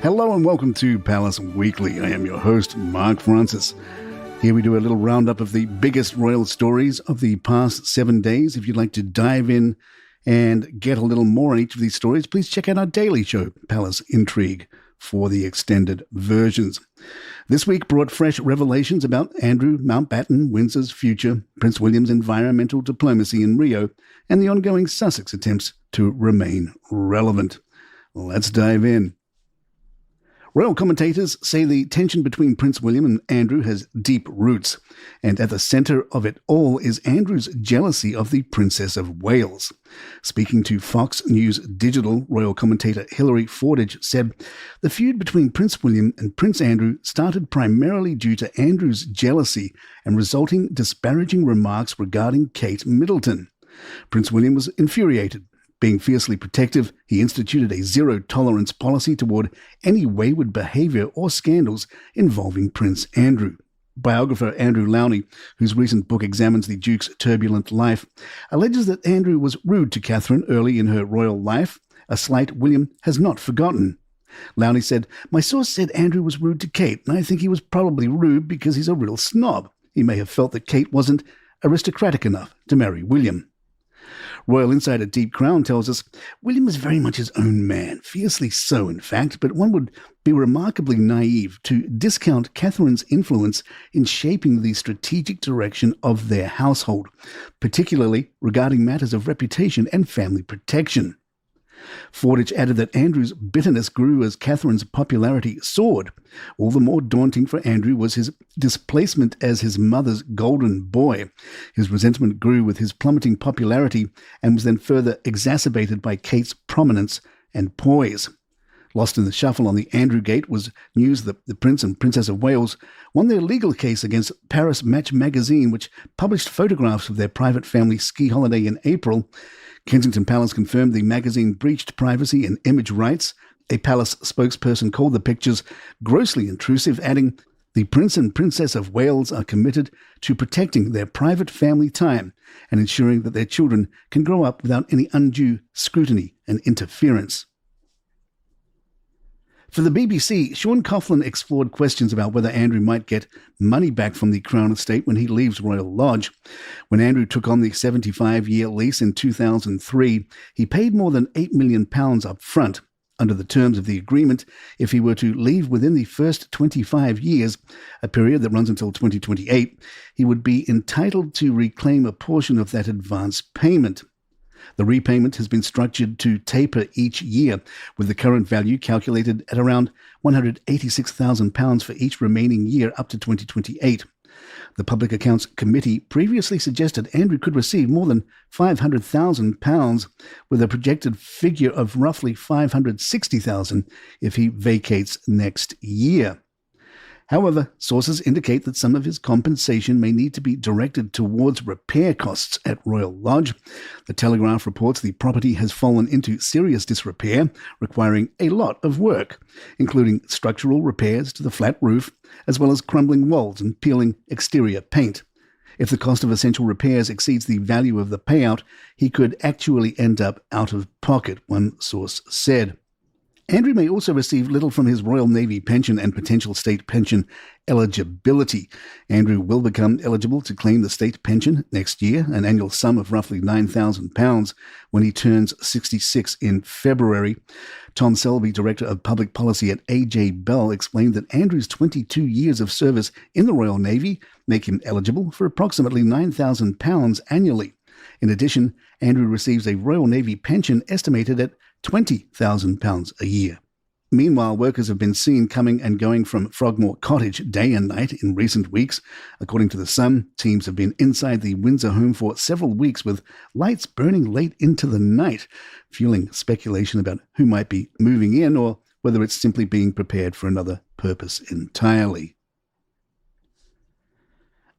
Hello and welcome to Palace Weekly. I am your host, Mark Francis. Here we do a little roundup of the biggest royal stories of the past 7 days. If you'd like to dive in and get a little more on each of these stories, please check out our daily show, Palace Intrigue, for the extended versions. This week brought fresh revelations about Andrew Mountbatten Windsor's future, Prince William's environmental diplomacy in Rio, and the ongoing Sussex attempts to remain relevant. Let's dive in. Royal commentators say the tension between Prince William and Andrew has deep roots, and at the centre of it all is Andrew's jealousy of the Princess of Wales. Speaking to Fox News Digital, royal commentator Hilary Fordage said, "The feud between Prince William and Prince Andrew started primarily due to Andrew's jealousy and resulting disparaging remarks regarding Kate Middleton. Prince William was infuriated. Being fiercely protective, he instituted a zero-tolerance policy toward any wayward behaviour or scandals involving Prince Andrew." Biographer Andrew Lowney, whose recent book examines the Duke's turbulent life, alleges that Andrew was rude to Catherine early in her royal life, a slight William has not forgotten. Lowney said, "My source said Andrew was rude to Kate, and I think he was probably rude because he's a real snob. He may have felt that Kate wasn't aristocratic enough to marry William." Royal insider Deep Crown tells us, "William was very much his own man, fiercely so in fact, but one would be remarkably naive to discount Catherine's influence in shaping the strategic direction of their household, particularly regarding matters of reputation and family protection." Fordage added that Andrew's bitterness grew as Catherine's popularity soared. All the more daunting for Andrew was his displacement as his mother's golden boy. His resentment grew with his plummeting popularity and was then further exacerbated by Kate's prominence and poise. Lost in the shuffle on the Andrew Gate was news that the Prince and Princess of Wales won their legal case against Paris Match magazine, which published photographs of their private family ski holiday in April. Kensington Palace confirmed the magazine breached privacy and image rights. A palace spokesperson called the pictures grossly intrusive, adding, "The Prince and Princess of Wales are committed to protecting their private family time and ensuring that their children can grow up without any undue scrutiny and interference." For the BBC, Sean Coughlin explored questions about whether Andrew might get money back from the Crown Estate when he leaves Royal Lodge. When Andrew took on the 75-year lease in 2003, he paid more than £8 million up front. Under the terms of the agreement, if he were to leave within the first 25 years, a period that runs until 2028, he would be entitled to reclaim a portion of that advance payment. The repayment has been structured to taper each year, with the current value calculated at around £186,000 for each remaining year up to 2028. The Public Accounts Committee previously suggested Andrew could receive more than £500,000, with a projected figure of roughly £560,000 if he vacates next year. However, sources indicate that some of his compensation may need to be directed towards repair costs at Royal Lodge. The Telegraph reports the property has fallen into serious disrepair, requiring a lot of work, including structural repairs to the flat roof, as well as crumbling walls and peeling exterior paint. If the cost of essential repairs exceeds the value of the payout, he could actually end up out of pocket, one source said. Andrew may also receive little from his Royal Navy pension and potential state pension eligibility. Andrew will become eligible to claim the state pension next year, an annual sum of roughly £9,000, when he turns 66 in February. Tom Selby, Director of Public Policy at A.J. Bell, explained that Andrew's 22 years of service in the Royal Navy make him eligible for approximately £9,000 annually. In addition, Andrew receives a Royal Navy pension estimated at £20,000 a year. Meanwhile, workers have been seen coming and going from Frogmore Cottage day and night in recent weeks. According to The Sun, teams have been inside the Windsor home for several weeks with lights burning late into the night, fueling speculation about who might be moving in or whether it's simply being prepared for another purpose entirely.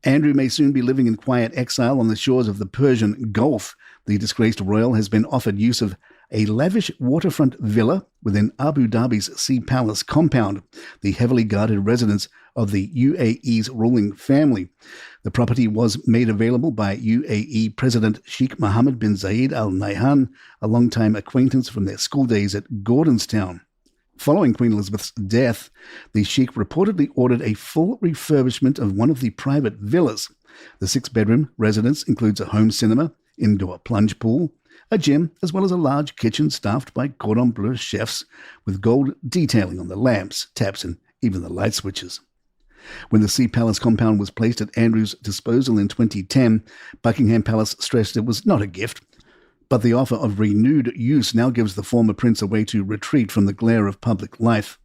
Andrew may soon be living in quiet exile on the shores of the Persian Gulf. The disgraced royal has been offered use of a lavish waterfront villa within Abu Dhabi's Sea Palace compound, the heavily guarded residence of the UAE's ruling family. The property was made available by UAE President Sheikh Mohammed bin Zayed Al Nahyan, a longtime acquaintance from their school days at Gordonstown. Following Queen Elizabeth's death, the Sheikh reportedly ordered a full refurbishment of one of the private villas. The 6-bedroom residence includes a home cinema, indoor plunge pool, a gym, as well as a large kitchen staffed by cordon bleu chefs with gold detailing on the lamps, taps, and even the light switches. When the Sea Palace compound was placed at Andrew's disposal in 2010, Buckingham Palace stressed it was not a gift, but the offer of renewed use now gives the former prince a way to retreat from the glare of public life.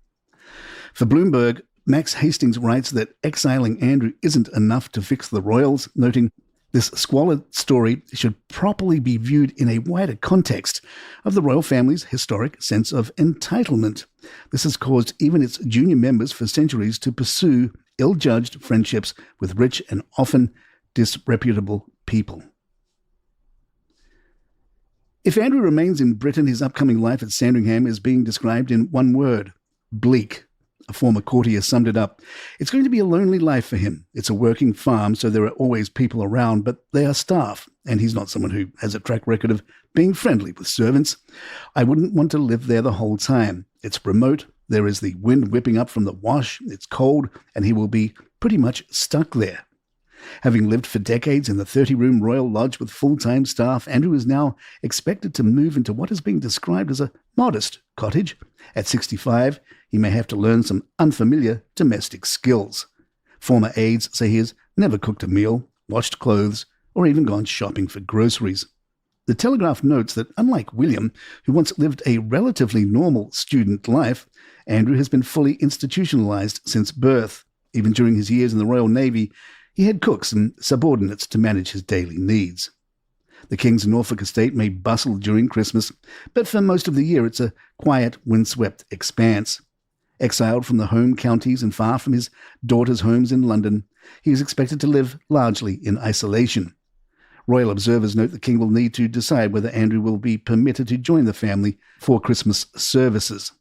For Bloomberg, Max Hastings writes that exiling Andrew isn't enough to fix the royals, noting this squalid story should properly be viewed in a wider context of the royal family's historic sense of entitlement. This has caused even its junior members for centuries to pursue ill-judged friendships with rich and often disreputable people. If Andrew remains in Britain, his upcoming life at Sandringham is being described in one word: bleak. A former courtier summed it up. It's going to be a lonely life for him. It's a working farm, so there are always people around, but they are staff, and he's not someone who has a track record of being friendly with servants. I wouldn't want to live there the whole time. It's remote. There is the wind whipping up from the wash. It's cold, and he will be pretty much stuck there. Having lived for decades in the 30-room royal lodge with full-time staff, Andrew is now expected to move into what is being described as a modest cottage. At 65, he may have to learn some unfamiliar domestic skills. Former aides say he has never cooked a meal, washed clothes, or even gone shopping for groceries. The Telegraph notes that, unlike William, who once lived a relatively normal student life, Andrew has been fully institutionalized since birth. Even during his years in the Royal Navy, he had cooks and subordinates to manage his daily needs. The King's Norfolk estate may bustle during Christmas, but for most of the year it's a quiet, windswept expanse. Exiled from the home counties and far from his daughters' homes in London, he is expected to live largely in isolation. Royal observers note the King will need to decide whether Andrew will be permitted to join the family for Christmas services.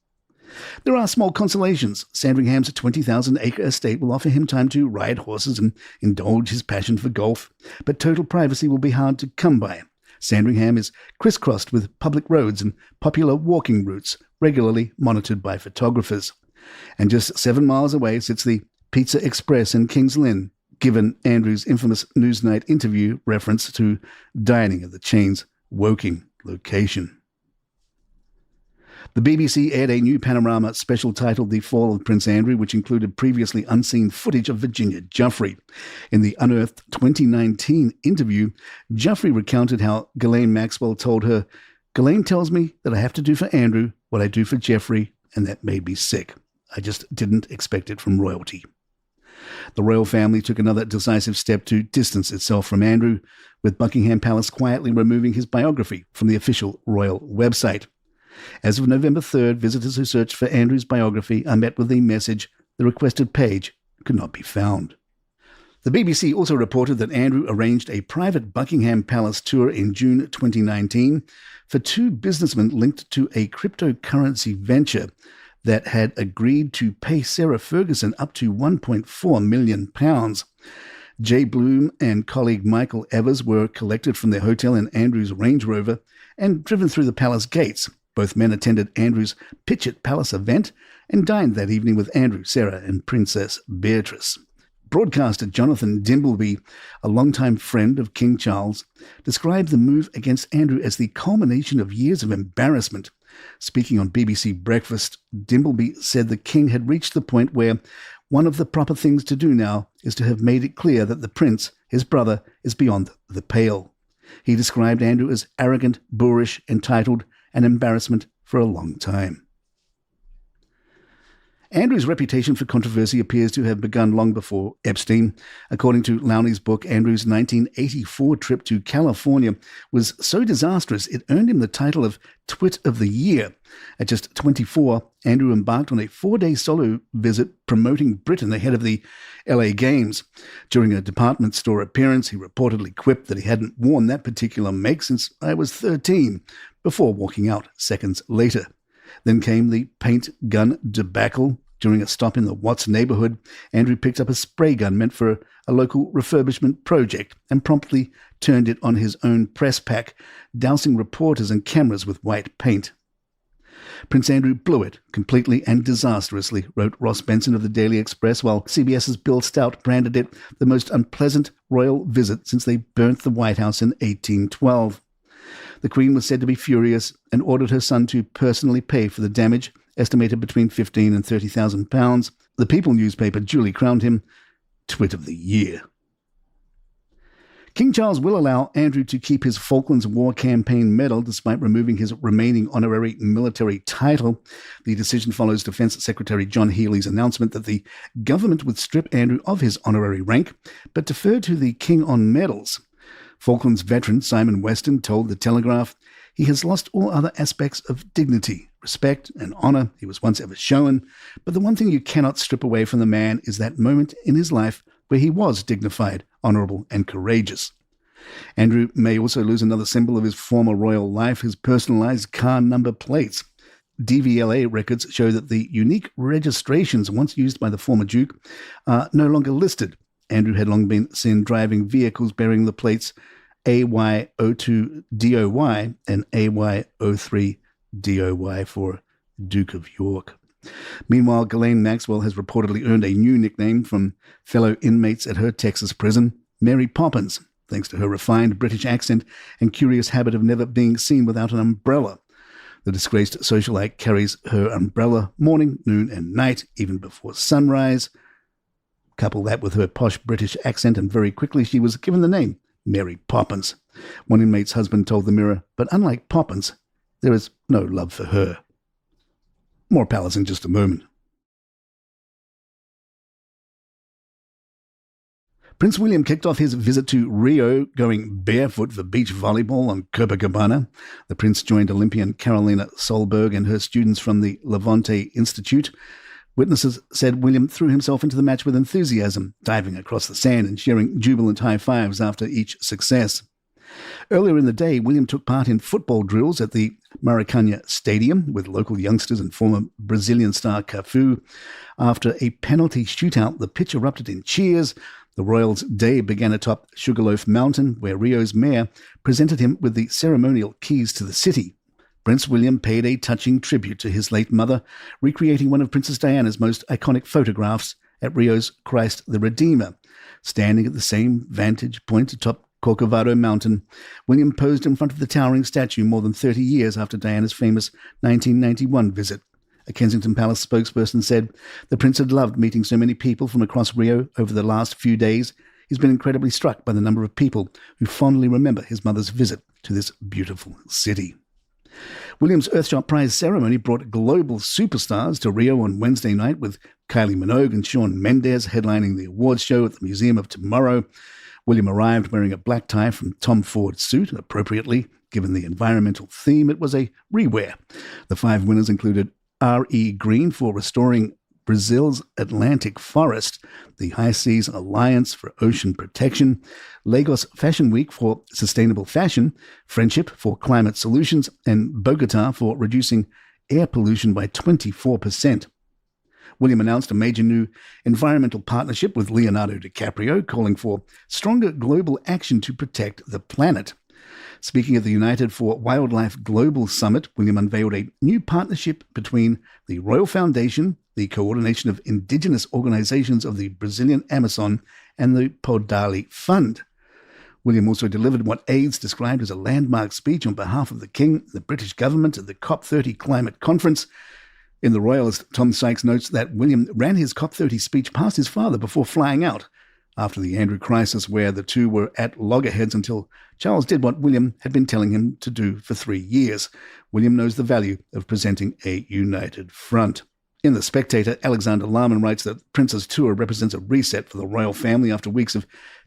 There are small consolations. Sandringham's 20,000-acre estate will offer him time to ride horses and indulge his passion for golf, but total privacy will be hard to come by. Sandringham is crisscrossed with public roads and popular walking routes, regularly monitored by photographers. And just 7 miles away sits the Pizza Express in King's Lynn, given Andrew's infamous Newsnight interview reference to dining at the chain's Woking location. The BBC aired a new panorama special titled The Fall of Prince Andrew, which included previously unseen footage of Virginia Giuffre. In the unearthed 2019 interview, Giuffre recounted how Ghislaine Maxwell told her, "Ghislaine tells me that I have to do for Andrew what I do for Geoffrey, and that made me sick. I just didn't expect it from royalty." The royal family took another decisive step to distance itself from Andrew, with Buckingham Palace quietly removing his biography from the official royal website. As of November 3rd, visitors who searched for Andrew's biography are met with the message, "The requested page could not be found." The BBC also reported that Andrew arranged a private Buckingham Palace tour in June 2019 for 2 businessmen linked to a cryptocurrency venture that had agreed to pay Sarah Ferguson up to £1.4 million. Jay Bloom and colleague Michael Evers were collected from their hotel in Andrew's Range Rover and driven through the palace gates. Both men attended Andrew's Pitch at Palace event and dined that evening with Andrew, Sarah, and Princess Beatrice. Broadcaster Jonathan Dimbleby, a longtime friend of King Charles, described the move against Andrew as the culmination of years of embarrassment. Speaking on BBC Breakfast, Dimbleby said the King had reached the point where one of the proper things to do now is to have made it clear that the Prince, his brother, is beyond the pale. He described Andrew as arrogant, boorish, entitled, an embarrassment for a long time. Andrew's reputation for controversy appears to have begun long before Epstein. According to Lowney's book, Andrew's 1984 trip to California was so disastrous it earned him the title of Twit of the Year. At just 24, Andrew embarked on a 4-day solo visit promoting Britain ahead of the LA Games. During a department store appearance, he reportedly quipped that he hadn't worn that particular make since I was 13, before walking out seconds later. Then came the paint gun debacle. During a stop in the Watts neighborhood, Andrew picked up a spray gun meant for a local refurbishment project and promptly turned it on his own press pack, dousing reporters and cameras with white paint. Prince Andrew blew it completely and disastrously, wrote Ross Benson of the Daily Express, while CBS's Bill Stout branded it the most unpleasant royal visit since they burnt the White House in 1812. The Queen was said to be furious and ordered her son to personally pay for the damage, estimated between £15,000 and £30,000. The People newspaper duly crowned him Twit of the Year. King Charles will allow Andrew to keep his Falklands War Campaign medal despite removing his remaining honorary military title. The decision follows Defence Secretary John Healey's announcement that the government would strip Andrew of his honorary rank, but defer to the King on medals. Falklands veteran Simon Weston told The Telegraph he has lost all other aspects of dignity, respect and honour he was once ever shown, but the one thing you cannot strip away from the man is that moment in his life where he was dignified, honourable and courageous. Andrew may also lose another symbol of his former royal life, his personalised car number plates. DVLA records show that the unique registrations once used by the former Duke are no longer listed. Andrew had long been seen driving vehicles bearing the plates AY02DOY and AY03DOY for Duke of York. Meanwhile, Ghislaine Maxwell has reportedly earned a new nickname from fellow inmates at her Texas prison, Mary Poppins, thanks to her refined British accent and curious habit of never being seen without an umbrella. The disgraced socialite carries her umbrella morning, noon and night, even before sunrise. Couple that with her posh British accent and very quickly she was given the name Mary Poppins. One inmate's husband told the Mirror, but unlike Poppins, there is no love for her. More palace in just a moment. Prince William kicked off his visit to Rio going barefoot for beach volleyball on Copacabana. The prince joined Olympian Carolina Solberg and her students from the Levante Institute. Witnesses said William threw himself into the match with enthusiasm, diving across the sand and sharing jubilant high fives after each success. Earlier in the day, William took part in football drills at the Maracanã Stadium with local youngsters and former Brazilian star Cafu. After a penalty shootout, the pitch erupted in cheers. The royals' day began atop Sugarloaf Mountain, where Rio's mayor presented him with the ceremonial keys to the city. Prince William paid a touching tribute to his late mother, recreating one of Princess Diana's most iconic photographs at Rio's Christ the Redeemer. Standing at the same vantage point atop Corcovado Mountain, William posed in front of the towering statue more than 30 years after Diana's famous 1991 visit. A Kensington Palace spokesperson said, "The prince had loved meeting so many people from across Rio over the last few days. He's been incredibly struck by the number of people who fondly remember his mother's visit to this beautiful city." William's Earthshot Prize ceremony brought global superstars to Rio on Wednesday night, with Kylie Minogue and Shawn Mendes headlining the awards show at the Museum of Tomorrow. William arrived wearing a black tie from Tom Ford suit. Appropriately, given the environmental theme, it was a rewear. The 5 winners included R.E. Green for restoring Brazil's Atlantic forest, the High Seas Alliance for ocean protection, Lagos Fashion Week for sustainable fashion, Friendship for climate solutions, and Bogota for reducing air pollution by 24%. William announced a major new environmental partnership with Leonardo DiCaprio, calling for stronger global action to protect the planet. Speaking at the United for Wildlife Global Summit, William unveiled a new partnership between the Royal Foundation, the Coordination of Indigenous Organizations of the Brazilian Amazon, and the Podali Fund. William also delivered what aides described as a landmark speech on behalf of the King, the British government, at the COP30 climate conference. In The Royalist, Tom Sykes notes that William ran his COP30 speech past his father before flying out, after the Andrew crisis, where the two were at loggerheads until Charles did what William had been telling him to do for 3 years. William knows the value of presenting a united front. In The Spectator, Alexander Larman writes that Prince's tour represents a reset for the royal family after weeks of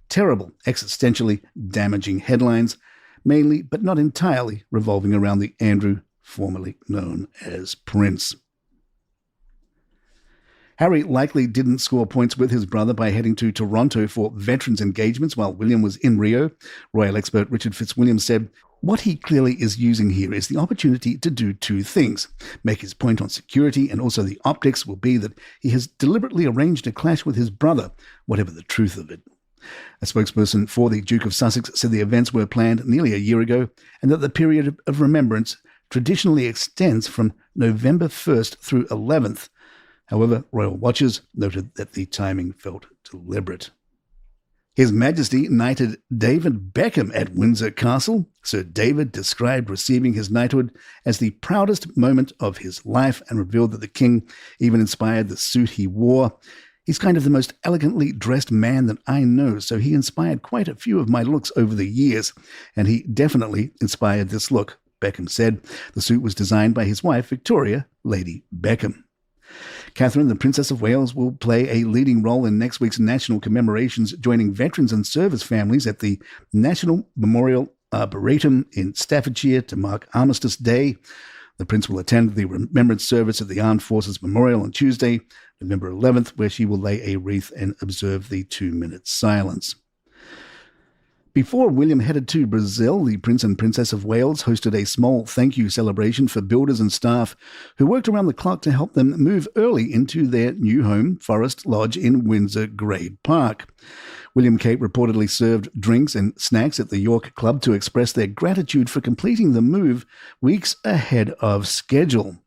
terrible, existentially damaging headlines, mainly, but not entirely, revolving around the Andrew, formerly known as Prince. Harry likely didn't score points with his brother by heading to Toronto for veterans engagements while William was in Rio. Royal expert Richard Fitzwilliam said, "What he clearly is using here is the opportunity to do 2 things. Make his point on security, and also the optics will be that he has deliberately arranged a clash with his brother, whatever the truth of it." A spokesperson for the Duke of Sussex said the events were planned nearly a year ago and that the period of remembrance traditionally extends from November 1st through 11th. However, royal watchers noted that the timing felt deliberate. His Majesty knighted David Beckham at Windsor Castle. Sir David described receiving his knighthood as the proudest moment of his life and revealed that the king even inspired the suit he wore. He's kind of the most elegantly dressed man that I know, so he inspired quite a few of my looks over the years, and he definitely inspired this look, Beckham said. The suit was designed by his wife, Victoria, Lady Beckham. Catherine, the Princess of Wales, will play a leading role in next week's national commemorations, joining veterans and service families at the National Memorial Arboretum in Staffordshire to mark Armistice Day. The Prince will attend the remembrance service at the Armed Forces Memorial on Tuesday, November 11th, where she will lay a wreath and observe the 2-minute silence. Before William headed to Brazil, the Prince and Princess of Wales hosted a small thank you celebration for builders and staff who worked around the clock to help them move early into their new home, Forest Lodge in Windsor Grade Park. William Kate reportedly served drinks and snacks at the York Club to express their gratitude for completing the move weeks ahead of schedule.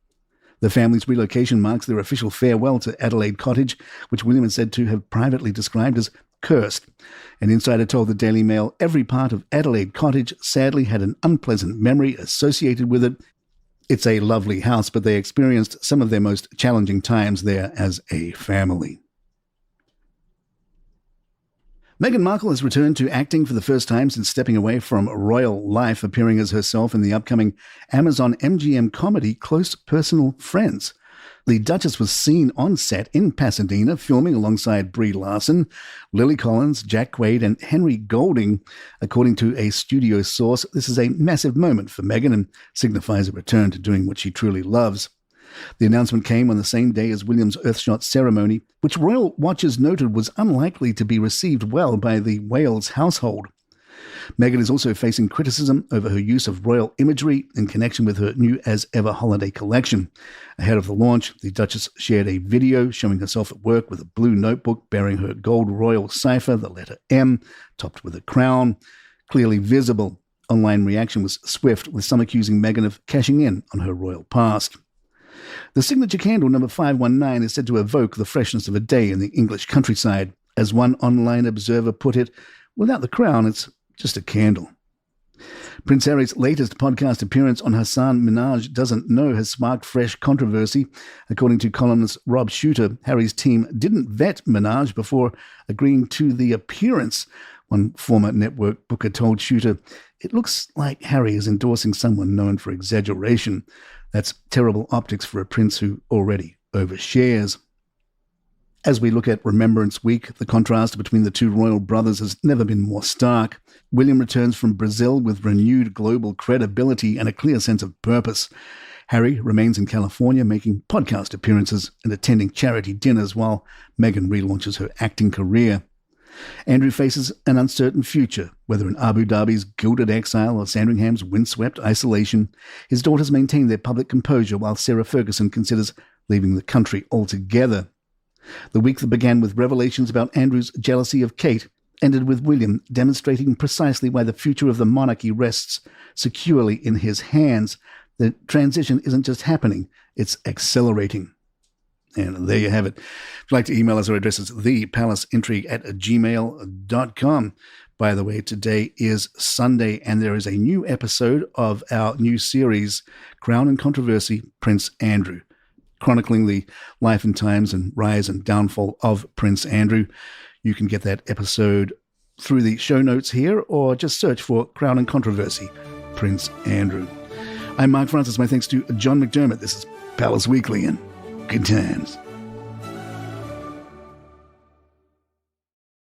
The family's relocation marks their official farewell to Adelaide Cottage, which William is said to have privately described as cursed. An insider told the Daily Mail every part of Adelaide Cottage sadly had an unpleasant memory associated with it. It's a lovely house, but they experienced some of their most challenging times there as a family. Meghan Markle has returned to acting for the first time since stepping away from royal life, appearing as herself in the upcoming Amazon MGM comedy Close Personal Friends. The Duchess was seen on set in Pasadena filming alongside Brie Larson, Lily Collins, Jack Quaid, and Henry Golding. According to a studio source, this is a massive moment for Meghan and signifies a return to doing what she truly loves. The announcement came on the same day as William's Earthshot ceremony, which royal watchers noted was unlikely to be received well by the Wales household. Meghan is also facing criticism over her use of royal imagery in connection with her new As Ever holiday collection. Ahead of the launch, the Duchess shared a video showing herself at work with a blue notebook bearing her gold royal cypher, the letter M, topped with a crown, clearly visible. Online reaction was swift, with some accusing Meghan of cashing in on her royal past. The signature candle number 519 is said to evoke the freshness of a day in the English countryside. As one online observer put it, without the crown, it's just a candle. Prince Harry's latest podcast appearance on Hassan Minhaj Doesn't Know has sparked fresh controversy. According to columnist Rob Shooter, Harry's team didn't vet Minhaj before agreeing to the appearance. One former network booker told Shooter, "It looks like Harry is endorsing someone known for exaggeration. That's terrible optics for a prince who already overshares." As we look at Remembrance Week, the contrast between the two royal brothers has never been more stark. William returns from Brazil with renewed global credibility and a clear sense of purpose. Harry remains in California, making podcast appearances and attending charity dinners while Meghan relaunches her acting career. Andrew faces an uncertain future, whether in Abu Dhabi's gilded exile or Sandringham's windswept isolation. His daughters maintain their public composure while Sarah Ferguson considers leaving the country altogether. The week that began with revelations about Andrew's jealousy of Kate ended with William demonstrating precisely why the future of the monarchy rests securely in his hands. The transition isn't just happening, it's accelerating. And there you have it. If you'd like to email us, our address is thepalaceintrigue@gmail.com. By the way, today is Sunday, and there is a new episode of our new series, Crown and Controversy, Prince Andrew, chronicling the life and times and rise and downfall of Prince Andrew. You can get that episode through the show notes here, or just search for Crown and Controversy, Prince Andrew. I'm Mark Francis. My thanks to John McDermott. This is Palace Weekly, and good times.